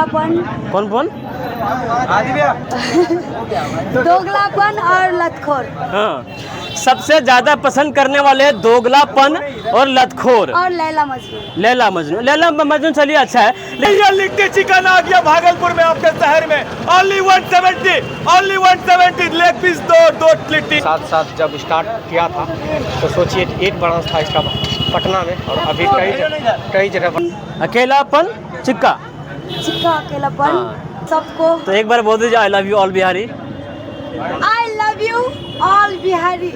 दोगलापन। कौन कौन? दोगलापन और लतखोर। हाँ, सबसे ज्यादा पसंद करने वाले दोगलापन और लतखोर और लैला मजनू। लैला मजनू। लैला मजनू चलिए अच्छा है। ये लिट्टी चिकन आ गया भागलपुर में आपके शहर में, ओनली 170 लेग पीस दो लिट्टी। साथ साथ जब स्टार्ट किया था तो सोचिए 8 ब्रांच था इसका पटना में, और अभी कई जगह। अकेलापन चिक्का। चिक्का अकेलापन। हाँ। सबको तो एक बार बोल दीजिए I love you all Bihari. I love you all Bihari.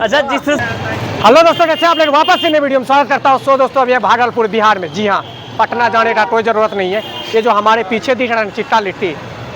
अच्छा जिस हेलो दोस्तों, कैसे आप लोग? वापस से मैं वीडियो में स्वागत करता हूँ। दोस्तों अभी भागलपुर बिहार में, जी हाँ, पटना जाने का कोई ज़रूरत नहीं है। ये जो हमारे पीछे दिख रहा है चिट्टा लिट्टी,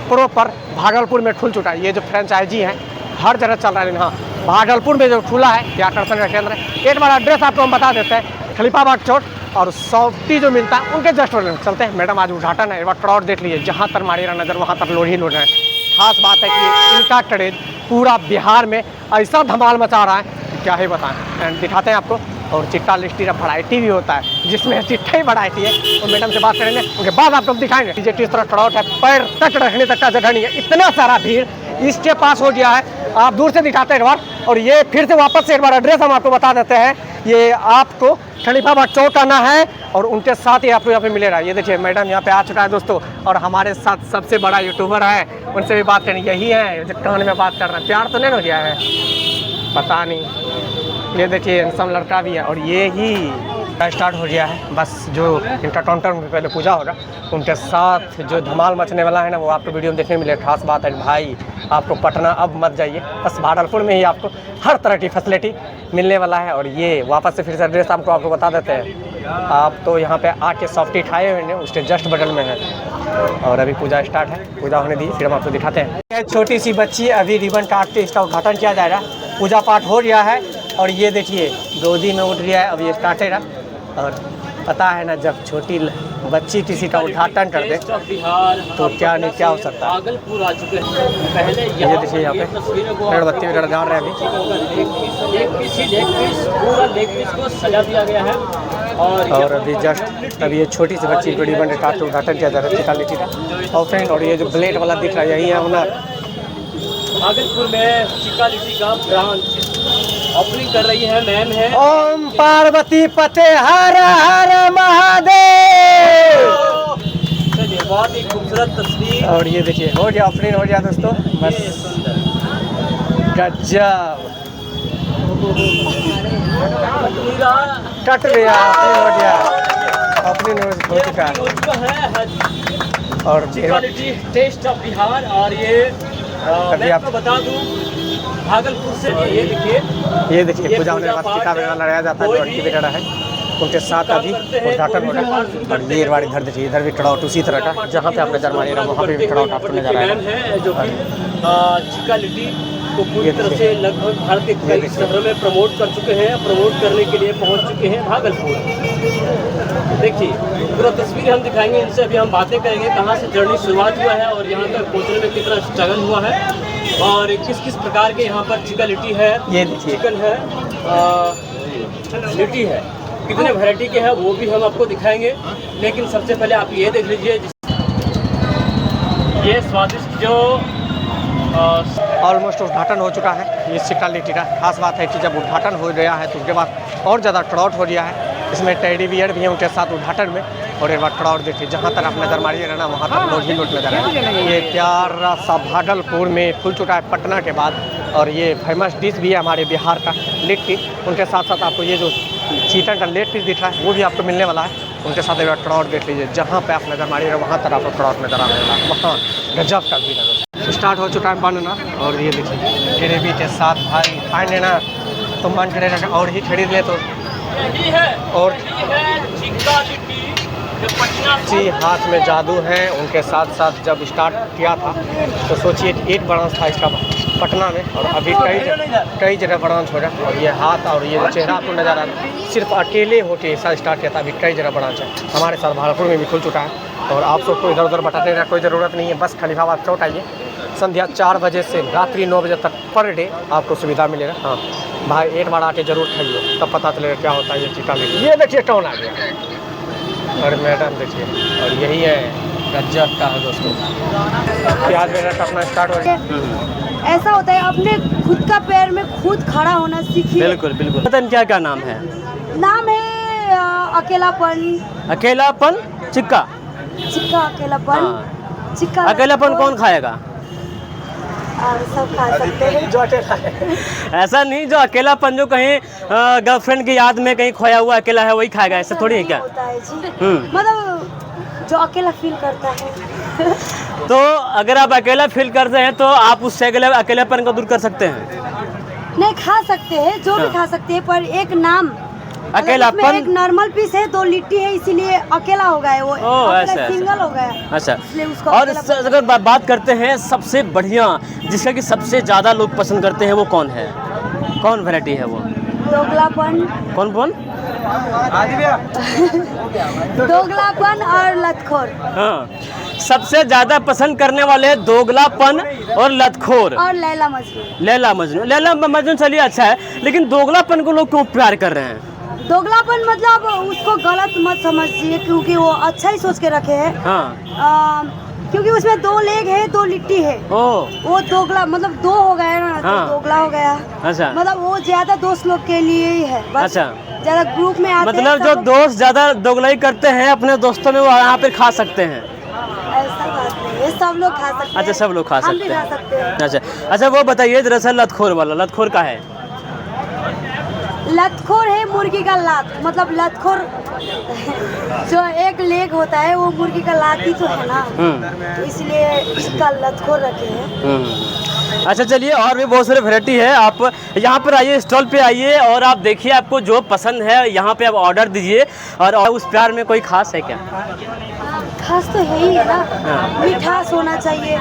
प्रॉपर भागलपुर में खुल चुका है। ये जो फ्रेंचाइजी है हर जगह चल रहा है। हाँ, भागलपुर में जो खुला है ये आकर्षण का केंद्र है। एक बार एड्रेस आपको हम बता देते हैं, खलीफाबाद चौक और सॉफ्टी जो मिलता है उनके जस्ट चलते हैं। मैडम आज उद्घाटन है, एक बार क्राउड देख लीजिए, जहाँ तर मारी रहा नजर वहाँ तर लोड ही लोड रहे हैं। खास बात है कि इनका क्रेज पूरा बिहार में ऐसा धमाल मचा रहा है क्या ही बताएं। एंड दिखाते हैं आपको। और चिट्टा लिट्टी का वैरायटी भी होता है, जिसमें चिट्टा ही वैरायटी है। और मैडम से बात करेंगे, उनके बाद आपको दिखाएंगे कि किस तरह क्राउड है, पैर तक रखने तक का जगह नहीं है, इतना सारा भीड़ इसके पास हो गया है। आप दूर से दिखाते हैं एक बार। और ये फिर से वापस से एक बार एड्रेस हम आपको बता देते हैं। ये आपको खलीफाबाद चौक आना है और उनके साथ ही आपको यहाँ पे मिलेगा। ये देखिए मैडम यहाँ पे आ चुका है दोस्तों, और हमारे साथ सबसे बड़ा यूट्यूबर है, उनसे भी बात करेंगे। यही है जो कान में बात कर रहे हैं। प्यार तो नहीं हो गया है, पता नहीं। ये देखिए हैंडसम लड़का भी है, और ये ही स्टार्ट हो गया है। बस जो इनका काउंटर में पहले पूजा होगा, उनके साथ जो धमाल मचने वाला है ना, वो आपको वीडियो में देखने मिलेगा। खास बात है भाई, आपको पटना अब मत जाइए, बस भागलपुर में ही आपको हर तरह की फैसिलिटी मिलने वाला है। और ये वापस से फिर से एड्रेस आपको बता देते हैं। आप तो यहाँ पे आके सॉफ्टी खाए हुए हैं, उसके जस्ट बगल में है। और अभी पूजा स्टार्ट है, पूजा होने दी फिर हम आपको दिखाते हैं। छोटी सी बच्ची अभी रिबन काट के इसका उद्घाटन किया जाएगा। पूजा पाठ हो गया है, और ये देखिए गोदी में उठ गया है, अभी स्टार्टेगा। और पता है ना, जब छोटी बच्ची किसी का उद्घाटन कर दे तो क्या नहीं क्या हो सकता है। भागलपुर आ चुके हैं पहले। ये देखिए यहाँ पे मेड़बत्ती वगैरह डाल रहे हैं अभी। पूरा लेग पीस को सजा दिया गया है। और अभी जस्ट अभी ये छोटी सी बच्ची को रिबन काट के उद्घाटन किया जा रहा है चिट्टा लिट्टी का। और फ्रेंड, और ये जो ब्लेड वाला दिख रहा है यही है ओनर। भागलपुर में चिट्टा लिट्टी का ब्रांच ओपनिंग कर रही है मैम है। ओम पार्वती पते हर हर महादेव। चलिए, बहुत ही खूबसूरत तस्वीर। और ये देखिए हो गया ओपनिंग, हो गया दोस्तों, बस गजब कट गया, हो गया ओपनिंग हो चुका है। और चिट्टा लिट्टी टेस्ट ऑफ बिहार। और ये मैं आपको बता दूं, भागलपुर से ये देखिए पूजा होने के बाद टीका वगैरह लगाया जाता है, जो लड़की वगैरह है उनके साथ अभी उद्घाटन होगा। और ये बार इधर देखिए, इधर भी क्राउड उसी तरह का, जहाँ पे आप नजर मारिए रहा वहाँ पे भी क्राउड आपको नजर आ रहा है। जो कि चिट्टा लिट्टी को पूरी तरह से लगभग भारत के कई शहरों में प्रमोट कर चुके हैं, प्रमोट करने के लिए पहुँच चुके हैं भागलपुर। देखिए पूरा तस्वीर हम दिखाएंगे, इनसे अभी हम बातें करेंगे कहाँ से जर्नी शुरुआत हुआ है और यहाँ तक पहुँचने में कितना स्ट्रगल हुआ है, और किस किस प्रकार के यहाँ पर चिकन लिट्टी है, ये देखिए चिकन है, लिट्टी है, कितने वैरायटी के हैं वो भी हम आपको दिखाएंगे। लेकिन सबसे पहले आप ये देख लीजिए, ये स्वादिष्ट जो ऑलमोस्ट उद्घाटन हो चुका है इस चिट्टा लिट्टी का। खास बात है कि जब उद्घाटन हो गया है तो उसके बाद और ज़्यादा क्राउड हो गया है। इसमें टेडी बियर भी है उनके साथ उद्घाटन में। और एक बार क्राउड देखिए, जहाँ तक आप नज़र मारिएगा ना वहाँ तक लोग ही लोग नजर आए। ये प्यारा सा भागलपुर में खुल चुका है पटना के बाद। और ये फेमस डिश भी है हमारे बिहार का लिट्टी। उनके साथ साथ आपको ये जो चिकन का लेग पीस दिख रहा है वो भी आपको मिलने वाला है। उनके साथ एक बार क्राउड देख लीजिए, जहाँ पे आप नज़र मारिएगा वहाँ तक आपको क्राउड नजर आने वाला है। वहाँ गजब का भी नजर स्टार्ट हो चुका है बनना। और ये देखिए ग्रेवी के साथ भाई खाए लेना तो मन करेगा और ही खरीद ले तो। और जी हाथ में जादू है। उनके साथ साथ जब स्टार्ट किया था तो सोचिए 8 ब्रांच था इसका पटना में, और अभी कई जगह ब्रांच हो रहा। और ये हाथ और ये चेहरा आपको नज़र आ रहा है, सिर्फ अकेले होके ऐसा स्टार्ट किया था। अभी कई जगह ब्रांच है, हमारे साथ भागलपुर में भी खुल चुका है। और आप सबको इधर उधर बताने का कोई ज़रूरत नहीं है, बस खलीफाबाद चौक आइए। संध्या 4 बजे से रात्रि 9 बजे तक पर डे आपको सुविधा मिलेगा। हाँ भाई, एक बार आके जरूर खाइए, तब पता चलेगा क्या होता है ये चिट्टा लिट्टी। ये देखिए कौन आ गया, और मैडम देखिए, और यही है गजब का है दोस्तों। प्याज वगैरह टपना स्टार्ट हो गया। ऐसा होता है, अपने खुद का पैर में खुद खड़ा होना सीखिए। बिल्कुल बिल्कुल। पता नहीं क्या क्या नाम है? नाम है अकेलापन, अकेलापन, चिक्का। चिक्का अकेलापन, हाँ। चिक्का अकेलापन कौन खाएगा? सब खा सकते हैं। जो अकेला है। ऐसा नहीं, जो अकेलापन जो कहीं गर्लफ्रेंड की याद में कहीं खोया हुआ अकेला है वही खाएगा, ऐसा थोड़ी है क्या? होता है जी, हम्म। मतलब जो अकेला फील करता है। तो अगर आप अकेला फील करते हैं तो आप उससे अकेलापन को दूर कर सकते हैं। नहीं, खा सकते हैं, जो भी हाँ। खा सकते हैं, पर एक नाम अकेलापन- मतलब इसमें एक नॉर्मल पीस है, 2 लिट्टी है, इसीलिए अकेला हो गया है वो। ओह, ऐसा, ऐसा। सिंगल हो गया। अच्छा, इसलिए उसको और अकेलापन- अगर बात करते हैं सबसे बढ़िया, जिसका कि सबसे ज़्यादा लोग पसंद करते हैं, वो कौन है? कौन वैरायटी है वो? दोगलापन, कौन? दोगलापन और लतखोर हाँ, सबसे ज़्यादा पसंद करने वाले हैं दोगलापन और लतखोर। और लैला मजनू। लैला मजनू चलिए अच्छा है, लेकिन दोगलापन को लोग क्यों प्यार कर रहे हैं? दोगलापन मतलब उसको गलत मत समझिए, क्योंकि वो अच्छा ही सोच के रखे हैं। हाँ। क्योंकि उसमें 2 लेग है, 2 लिट्टी है। ओह, वो दोगला मतलब 2 हो गया ना, तो हाँ। दोगला हो गया। अच्छा। मतलब वो ज्यादा दोस्त लोग के लिए ही है बस। अच्छा। ज्यादा ग्रुप में आते मतलब हैं जो सब- दोस्त ज़्यादा दोगलाई करते हैं अपने दोस्तों में, वो यहाँ पे खा सकते हैं। ऐसा बात नहीं है, सब लोग खा सकते हैं। अच्छा, सब लोग खा हम सकते भी खा हैं। सकते हैं। अच्छा, वो बताइए दरअसल लतखोर वाला, लतखोर का है? लतखोर है मुर्गी का लात, मतलब लतखोर जो एक लेग होता है वो मुर्गी का लात ही तो है ना, तो इसलिए इसका लतखोर रखे हैं। अच्छा, चलिए, और भी बहुत सारे वैरायटी है। आप यहाँ पर आइए, स्टॉल पे आइए और आप देखिए, आपको जो पसंद है यहाँ पे आप ऑर्डर दीजिए। और उस प्यार में कोई खास है क्या? खास तो है ही है ना, हाँ। मिठास होना चाहिए,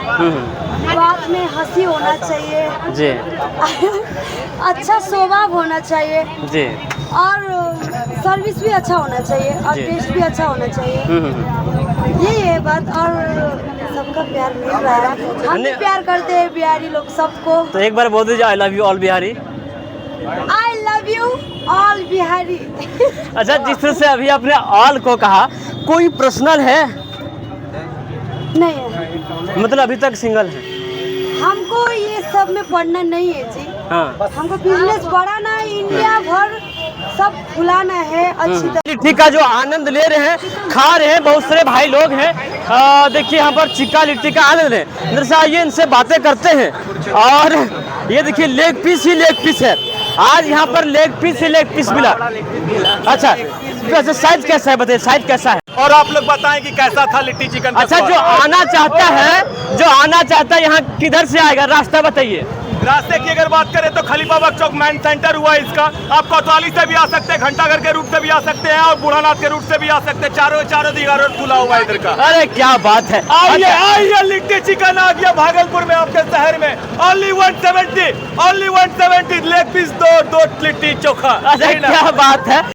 बात में हंसी होना चाहिए, जी अच्छा स्वभाव होना चाहिए, जी। और सर्विस भी अच्छा होना चाहिए, और जी। टेस्ट भी अच्छा होना चाहिए। यही है बात, और सबका प्यार मिल रहा है। हम भी अन्य- प्यार करते हैं बिहारी लोग सबको। तो एक बार बोल दीजिए, I love you all Bihari. I love you all Bihari. अच्छा, जिस तरह से अभी आपने ऑल को कहा, कोई पर्सनल है? नहीं है, मतलब अभी तक सिंगल है? हमको ये सब में पढ़ना नहीं है जी। हाँ। हमको बिजनेस बढ़ाना है, इंडिया भर सब फुलाना है अच्छी तरह। लिट्टी का जो आनंद ले रहे हैं, खा रहे हैं, बहुत सारे भाई लोग हैं। देखिए यहाँ पर चिक्का लिट्टी का आनंद लें। इधर से आइए, इनसे बातें करते हैं। और ये देखिए, लेग पीस ही लेग पीस है आज यहाँ पर, लेग पीस ही लेग पीस मिला। अच्छा, वैसे साइज कैसा है, बताइए साइज कैसा है? और आप लोग बताएं कि कैसा था लिट्टी चिकन का अच्छा, स्वाद? जो आना चाहता है यहाँ किधर से आएगा, रास्ता बताइए। रास्ते की अगर बात करें तो खलीफा बाग चौक मेन सेंटर हुआ इसका। आप कोतवाली से भी आ सकते हैं, घंटाघर के रूट से भी आ सकते हैं, और बूढ़ानाथ के रूट से भी आ सकते हैं। चारों दिशा रोड खुला हुआ है इधर का। अरे क्या बात है। आइए, लिट्टी चिकन आ गया भागलपुर में, आपके शहर में। ओनली 170 लेग पीस, दो लिट्टी चोखा। अरे क्या बात है।